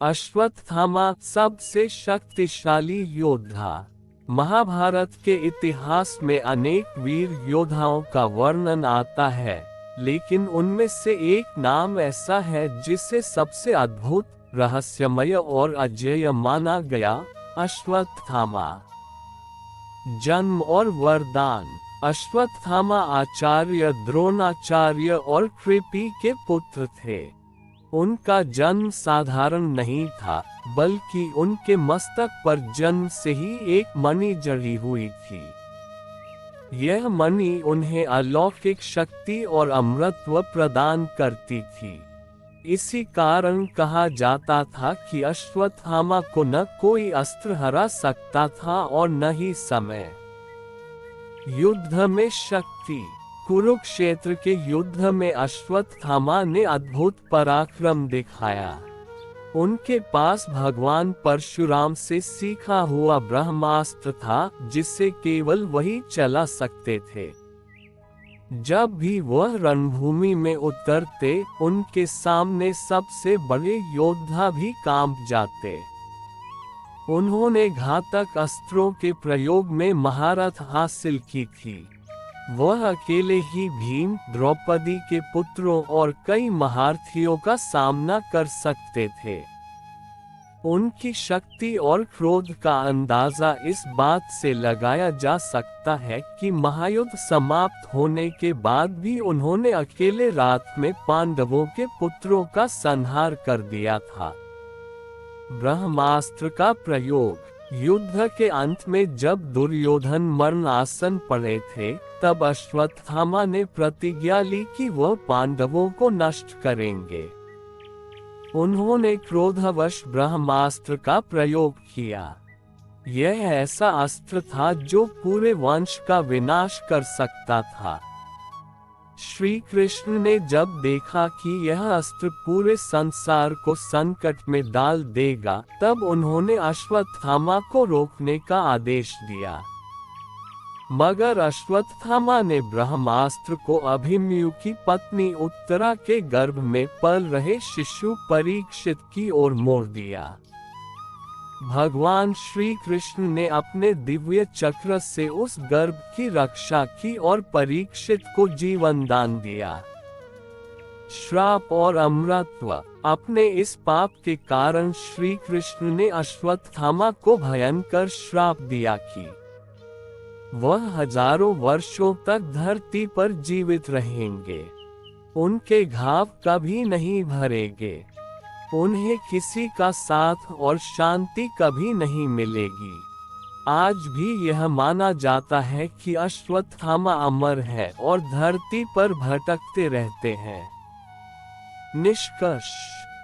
अश्वत्थामा सबसे शक्तिशाली योद्धा। महाभारत के इतिहास में अनेक वीर योद्धाओं का वर्णन आता है, लेकिन उनमें से एक नाम ऐसा है जिसे सबसे अद्भुत, रहस्यमय और अजेय माना गया, अश्वत्थामा। जन्म और वरदान। अश्वत्थामा आचार्य द्रोणाचार्य और कृपि के पुत्र थे। उनका जन्म साधारण नहीं था, बल्कि उनके मस्तक पर जन्म से ही एक मणि जड़ी हुई थी। यह मणि उन्हें अलौकिक शक्ति और अमरत्व प्रदान करती थी। इसी कारण कहा जाता था कि अश्वत्थामा को न कोई अस्त्र हरा सकता था और न ही समय। युद्ध में शक्ति। कुरुक्षेत्र के युद्ध में अश्वत्थामा ने अद्भुत पराक्रम दिखाया। उनके पास भगवान परशुराम से सीखा हुआ ब्रह्मास्त्र था, जिसे केवल वही चला सकते थे। जब भी वह रणभूमि में उतरते, उनके सामने सबसे बड़े योद्धा भी कांप जाते। उन्होंने घातक अस्त्रों के प्रयोग में महारत हासिल की थी। वह अकेले ही भीम, द्रौपदी के पुत्रों और कई महारथियों का सामना कर सकते थे। उनकी शक्ति और क्रोध का अंदाजा इस बात से लगाया जा सकता है कि महायुद्ध समाप्त होने के बाद भी उन्होंने अकेले रात में पांडवों के पुत्रों का संहार कर दिया था। ब्रह्मास्त्र का प्रयोग। युद्ध के अंत में जब दुर्योधन मरणासन पड़े थे, तब अश्वत्थामा ने प्रतिज्ञा ली कि वह पांडवों को नष्ट करेंगे। उन्होंने क्रोधवश ब्रह्मास्त्र का प्रयोग किया। यह ऐसा अस्त्र था जो पूरे वंश का विनाश कर सकता था। श्री कृष्ण ने जब देखा कि यह अस्त्र पूरे संसार को संकट में डाल देगा, तब उन्होंने अश्वत्थामा को रोकने का आदेश दिया। मगर अश्वत्थामा ने ब्रह्मास्त्र को अभिमन्यु की पत्नी उत्तरा के गर्भ में पल रहे शिशु परीक्षित की ओर मोड़ दिया। भगवान श्री कृष्ण ने अपने दिव्य चक्र से उस गर्भ की रक्षा की और परीक्षित को जीवन दान दिया। श्राप और अमरत्व। अपने इस पाप के कारण श्री कृष्ण ने अश्वत्थामा को भयंकर श्राप दिया कि वह हजारों वर्षों तक धरती पर जीवित रहेंगे। उनके घाव कभी नहीं भरेंगे। उन्हें किसी का साथ और शांति कभी नहीं मिलेगी। आज भी यह माना जाता है कि अश्वत्थामा अमर है और धरती पर भटकते रहते हैं। निष्कर्ष।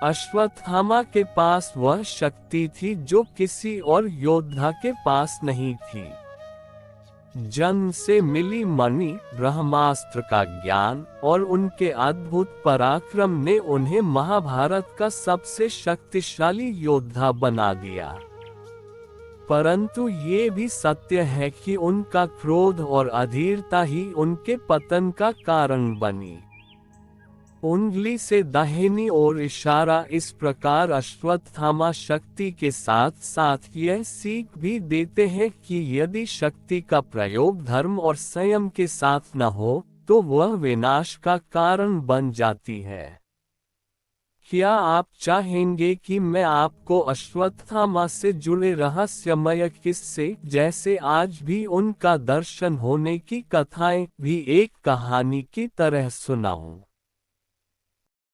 अश्वत्थामा के पास वह शक्ति थी जो किसी और योद्धा के पास नहीं थी। जन्म से मिली मणि, ब्रह्मास्त्र का ज्ञान और उनके अद्भुत पराक्रम ने उन्हें महाभारत का सबसे शक्तिशाली योद्धा बना दिया। परंतु ये भी सत्य है कि उनका क्रोध और अधीरता ही उनके पतन का कारण बनी। उंगली से दाहिनी ओर इशारा इस प्रकार अश्वत्थामा शक्ति के साथ साथ यह सीख भी देते हैं कि यदि शक्ति का प्रयोग धर्म और संयम के साथ न हो, तो वह विनाश का कारण बन जाती है। क्या आप चाहेंगे कि मैं आपको अश्वत्थामा से जुड़े रहस्यमय किस्से, जैसे आज भी उनका दर्शन होने की कथाएं भी एक कहानी की तरह सुनाऊं?